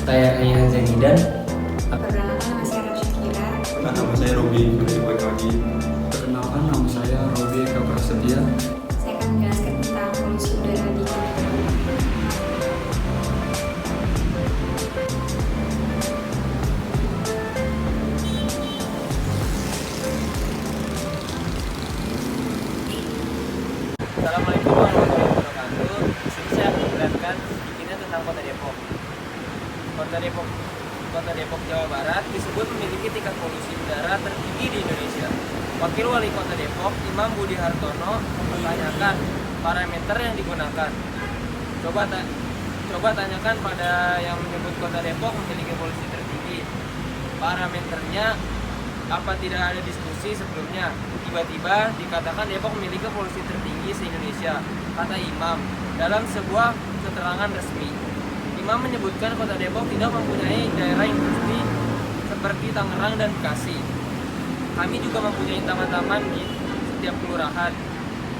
Saya Ayhan Zaidan. Perkenalkan, nama saya Rasyakira. Nama saya Robi dari Pagi. Perkenalkan, nama saya Robi Eka Prasetya. Saya akan menjelaskan tentang polusi udara di Jakarta. Assalamualaikum warahmatullahi wabarakatuh. Di sini saya akan menjelaskan sedikitnya tentang Kota Depok. Kota Depok, Jawa Barat disebut memiliki tingkat polusi udara tertinggi di Indonesia. Wakil Wali Kota Depok, Imam Budi Hartono, mempertanyakan parameter yang digunakan. Coba tanyakan pada yang menyebut Kota Depok memiliki polusi tertinggi. Parameternya apa tidak ada diskusi sebelumnya? Tiba-tiba dikatakan Depok memiliki polusi tertinggi se-Indonesia, kata Imam dalam sebuah keterangan resmi. Imam menyebutkan Kota Depok tidak mempunyai daerah industri seperti Tangerang dan Bekasi. Kami juga mempunyai taman-taman di setiap kelurahan.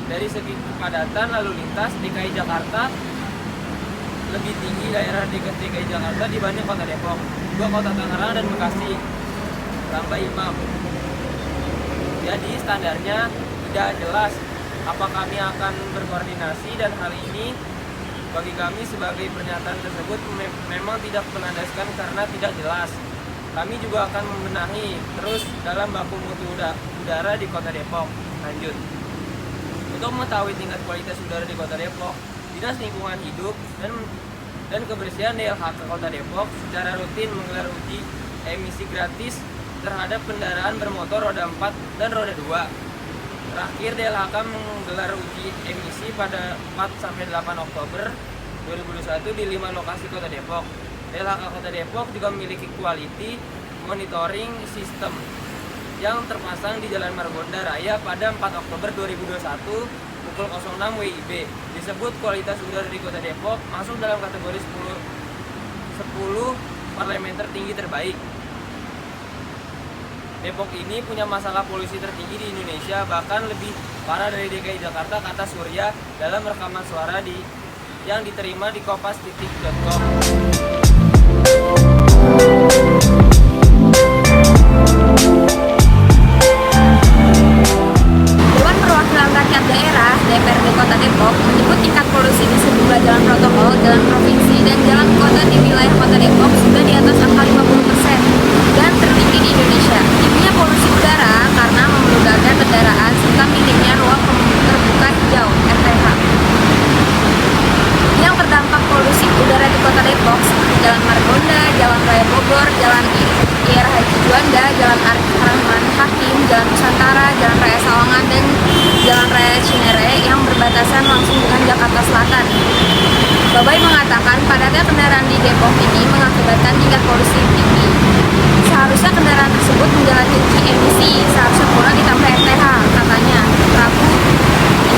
Dari segi kepadatan lalu lintas, DKI Jakarta lebih tinggi daerah DKI Jakarta dibanding Kota Depok, juga Kota Tangerang dan Bekasi, tambah Imam. Jadi standarnya tidak jelas apa kami akan berkoordinasi, dan hal ini bagi kami sebagai pernyataan tersebut memang tidak menandaskan karena tidak jelas. Kami juga akan membenahi terus dalam baku mutu udara di Kota Depok. Lanjut. Untuk mengetahui tingkat kualitas udara di Kota Depok, Dinas Lingkungan Hidup dan Kebersihan DLHK Kota Depok secara rutin menggelar uji emisi gratis terhadap kendaraan bermotor roda 4 dan roda 2. Terakhir DLHK menggelar uji emisi pada 4-8 Oktober 2021 di 5 lokasi Kota Depok. DLHK Kota Depok juga memiliki quality monitoring system yang terpasang di Jalan Margonda Raya pada 4 Oktober 2021 pukul 06 WIB. Disebut kualitas udara di Kota Depok masuk dalam kategori 10 parlemen tertinggi terbaik. Depok ini punya masalah polusi tertinggi di Indonesia, bahkan lebih parah dari DKI Jakarta, kata Surya dalam rekaman suara yang diterima di kompas.com. Dewan Perwakilan Rakyat Daerah (DPRD) Kota Depok menyebut tingkat polusi di sejumlah jalan protokol, jalan provinsi, dan jalan kota di wilayah Kota Depok sudah di atas angka 50% dan tertinggi di Indonesia. Tingginya polusi udara karena membeludaknya kendaraan serta minimnya ruang terbuka hijau (RTH). Yang terdampak polusi udara di Kota Depok seperti Jalan Margonda, Jalan Raya Bogor, Jalan Ir Haji Juanda, Jalan Arif Rahman Hakim, Jalan Nusantara, Jalan Raya Sawangan, dan Jalan Raya Cinere yang berbatasan langsung dengan Jakarta Selatan. Babai mengatakan padatnya kendaraan di Depok ini mengakibatkan tingkat polusi tinggi. Seharusnya kendaraan tersebut menjalani uji emisi, seharusnya pula ditambah RTH, katanya Rabu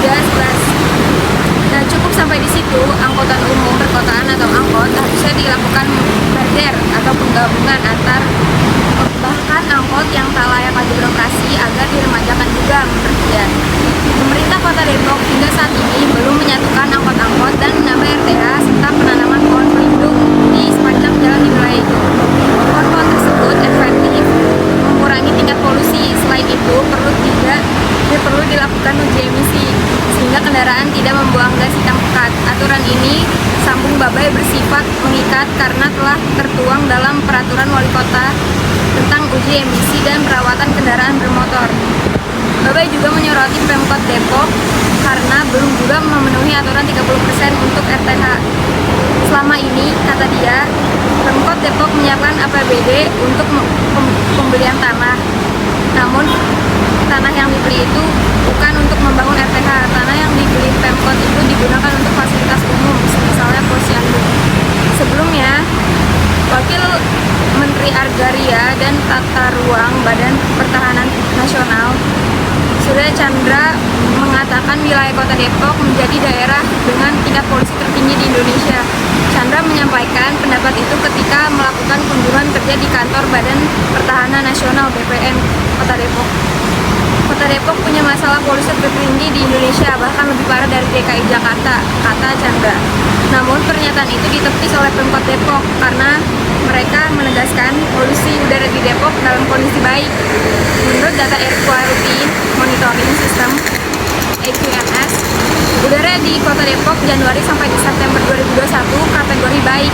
3/11. Nah, cukup sampai di situ. Angkutan umum perkotaan atau angkot harusnya dilakukan merger atau penggabungan antar bahkan angkot yang tak layak lagi beroperasi agar diremajakan juga, menurut dia. Pemerintah Kota Depok hingga saat ini belum menyatukan angkot-angkot dan menambah RTH serta penanaman pohon pelindung di sepanjang jalan di wilayah itu. Pohon-pohon tersebut efektif mengurangi tingkat polusi. Selain itu, perlu dilakukan uji emisi sehingga kendaraan tidak membuang gas hitam pekat. Aturan ini, sambung Babai, bersifat mengikat karena telah tertuang dalam peraturan wali kota tentang uji emisi dan perawatan kendaraan bermotor. Babai juga menyoroti Pemkot Depok karena belum juga memenuhi aturan 30% untuk RTH. Selama ini, kata dia, Pemkot Depok menyiapkan APBD untuk pembelian tanah. Namun, tanah yang dibeli itu bukan untuk membangun RTH. Tanah yang dibeli Pemkot itu digunakan untuk fasilitas umum, misalnya posyandu. Sebelumnya, Wakil Menteri Agraria dan Tata Ruang Badan Pertahanan Nasional Surya Chandra mengatakan wilayah Kota Depok menjadi daerah dengan tingkat polusi tertinggi di Indonesia. Chandra menyampaikan pendapat itu ketika melakukan kunjungan kerja di kantor Badan Pertahanan Nasional (BPN) Kota Depok. Kota Depok punya masalah polusi tertinggi di Indonesia, bahkan lebih parah dari DKI Jakarta, kata Chandra. Namun pernyataan itu ditepis oleh Pemkot Depok karena mereka menegaskan polusi udara di Depok dalam kondisi baik. Menurut data Air Quality Monitoring System (AQMS), udara di Kota Depok Januari sampai September 2021 kategori baik,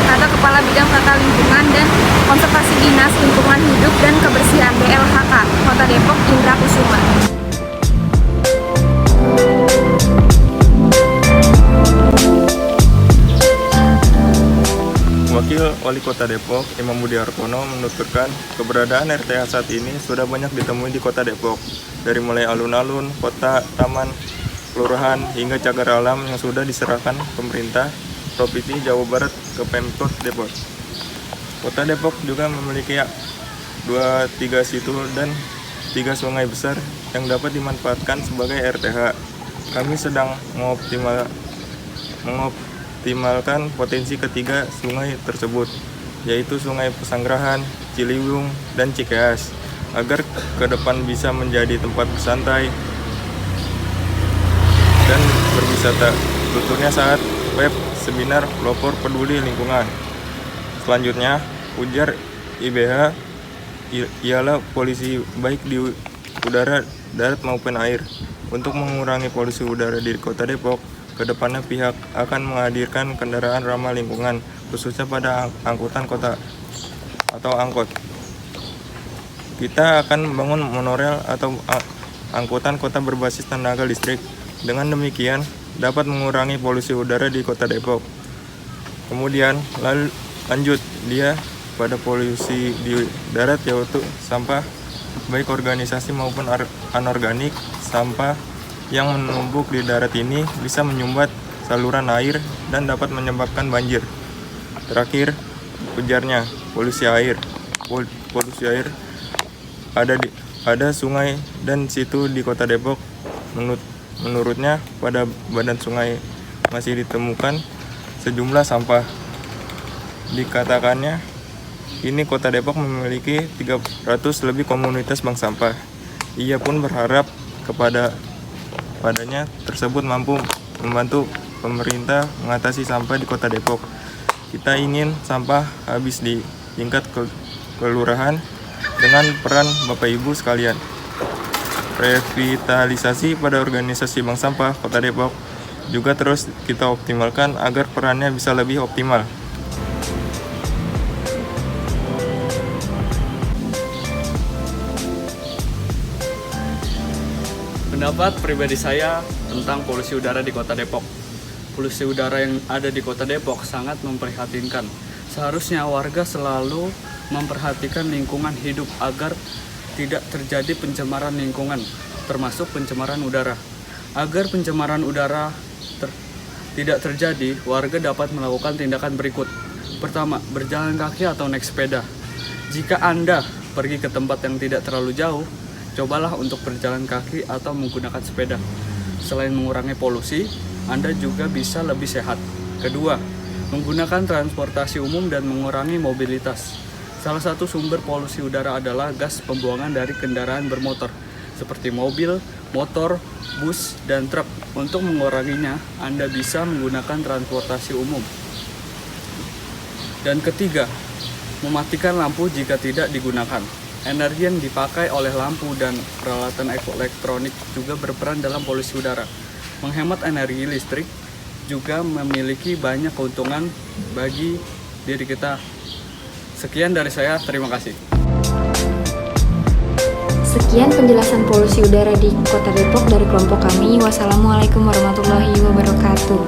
kata Kepala Bidang Tata Lingkungan dan Konservasi Dinas Lingkungan Hidup dan Kebersihan DLHK Kota Depok Indra Kusuma. Wakil Wali Kota Depok, Imam Budi Hartono, menuturkan keberadaan RTH saat ini sudah banyak ditemui di Kota Depok, dari mulai alun-alun, kota, taman, kelurahan, hingga cagar alam yang sudah diserahkan pemerintah Provinsi Jawa Barat ke Pemkot Depok. Kota Depok juga memiliki 23 situ dan 3 sungai besar yang dapat dimanfaatkan sebagai RTH. Kami sedang mengoptimalkan potensi ketiga sungai tersebut, yaitu Sungai Pesanggerahan, Ciliwung, dan Cikeas, agar ke depan bisa menjadi tempat bersantai dan berwisata. Tuturnya saat web seminar pelopor peduli lingkungan. Selanjutnya, ujar IBH ialah polusi baik di udara, darat maupun air. Untuk mengurangi polusi udara di Kota Depok, kedepannya pihak akan menghadirkan kendaraan ramah lingkungan, khususnya pada angkutan kota atau angkot. Kita akan membangun monorail atau angkutan kota berbasis tenaga listrik. Dengan demikian, dapat mengurangi polusi udara di Kota Depok. Kemudian, lanjut dia pada polusi di darat, yaitu sampah baik organisasi maupun anorganik. Sampah yang menumpuk di darat ini bisa menyumbat saluran air dan dapat menyebabkan banjir. Terakhir, ujarnya, polusi air. Polusi air ada sungai dan situ di Kota Depok. Menurutnya, pada badan sungai masih ditemukan sejumlah sampah. Dikatakannya, kini Kota Depok memiliki 300 lebih komunitas bank sampah. Ia pun berharap padanya tersebut mampu membantu pemerintah mengatasi sampah di Kota Depok. Kita ingin sampah habis di tingkat kelurahan dengan peran Bapak Ibu sekalian. Revitalisasi pada organisasi bank sampah Kota Depok juga terus kita optimalkan agar perannya bisa lebih optimal. Pendapat pribadi saya tentang polusi udara di Kota Depok. Polusi udara yang ada di Kota Depok sangat memprihatinkan. Seharusnya warga selalu memperhatikan lingkungan hidup agar tidak terjadi pencemaran lingkungan, termasuk pencemaran udara. Agar pencemaran udara tidak terjadi, warga dapat melakukan tindakan berikut. Pertama, berjalan kaki atau naik sepeda. Jika Anda pergi ke tempat yang tidak terlalu jauh, cobalah untuk berjalan kaki atau menggunakan sepeda. Selain mengurangi polusi, Anda juga bisa lebih sehat. Kedua, menggunakan transportasi umum dan mengurangi mobilitas. Salah satu sumber polusi udara adalah gas pembuangan dari kendaraan bermotor, seperti mobil, motor, bus, dan truk. Untuk menguranginya, Anda bisa menggunakan transportasi umum. Dan ketiga, mematikan lampu jika tidak digunakan. Energi yang dipakai oleh lampu dan peralatan elektronik juga berperan dalam polusi udara. Menghemat energi listrik juga memiliki banyak keuntungan bagi diri kita. Sekian dari saya, terima kasih. Sekian penjelasan polusi udara di Kota Depok dari kelompok kami. Wassalamualaikum warahmatullahi wabarakatuh.